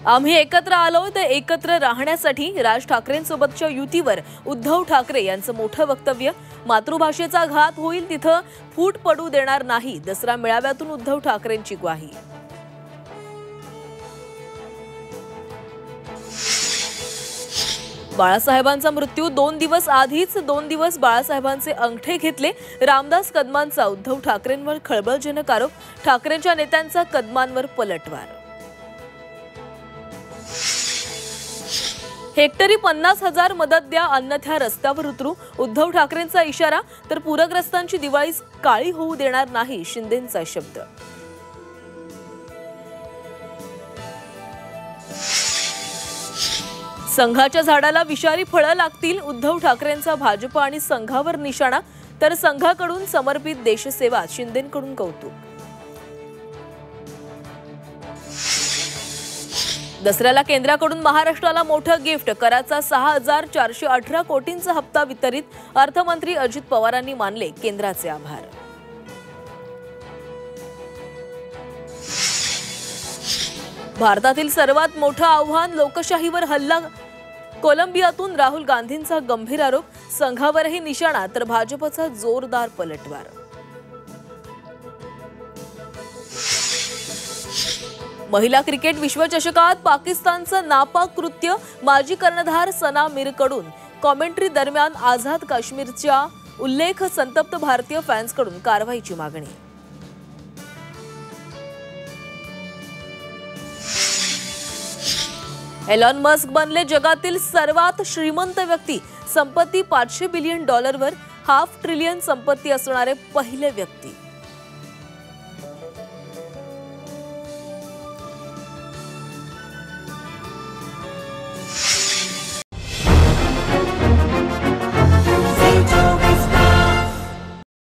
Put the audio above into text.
आम्ही एकत्र आलो तर एकत्र राहण्यासाठी राज ठाकरेंसोबतच्या युतीवर उद्धव ठाकरे यांचं मोठं वक्तव्य। मातृभाषेचा घात होईल तिथं फूट पडू देणार नाही, दसरा मेळाव्यातून उद्धव ठाकरेंची ग्वाही। बाळासाहेबांचा मृत्यू 2 दिवस आधीच 2 दिवस बाळासाहेबांचे अंगठे घेतले। रामदास कदमांचा उद्धव ठाकरेंवर खळबळजनक आरोप। ठाकरेंच्या नेत्यांचा कदमांवर पलटवार। हेक्टरी 50,000 मदत द्या अन्यथा रस्त्यावर उतरू, उद्धव ठाकरेंचा इशारा। तर पूरग्रस्तांची दिवाळी काळी होऊ देणार नाही, शिंदेंचा शब्द। संघाच्या झाडाला विषारी फळं लागतील, उद्धव ठाकरेंचा भाजप आणि संघावर निशाणा। तर संघाकडून समर्पित देशसेवा, शिंदेंकडून कौतुक। दसऱ्याला केंद्राकडून महाराष्ट्राला मोठं गिफ्ट, कराचा 6,418 कोटींचा हप्ता वितरित। अर्थमंत्री अजित पवारांनी मानले केंद्राचे आभार। भारतातील सर्वात मोठं आव्हान लोकशाहीवर हल्ला, कोलंबियातून राहुल गांधींचा गंभीर आरोप। संघावरही निशाणा, तर भाजपचा जोरदार पलटवार। महिला क्रिकेट विश्वचषकात पाकिस्तानचं नापाक कृत्य, माजी कर्णधार सना मीरकडून कॉमेंट्री दरम्यान आझाद काश्मीरच्या उल्लेख। संतप्त भारतीय फॅन्सकडून कारवाईची मागणी। एलॉन मस्क बनले जगातील सर्वात श्रीमंत व्यक्ती, संपत्ती $500 बिलियन, $500 ट्रिलियन संपत्ती असणारे पहिले व्यक्ती।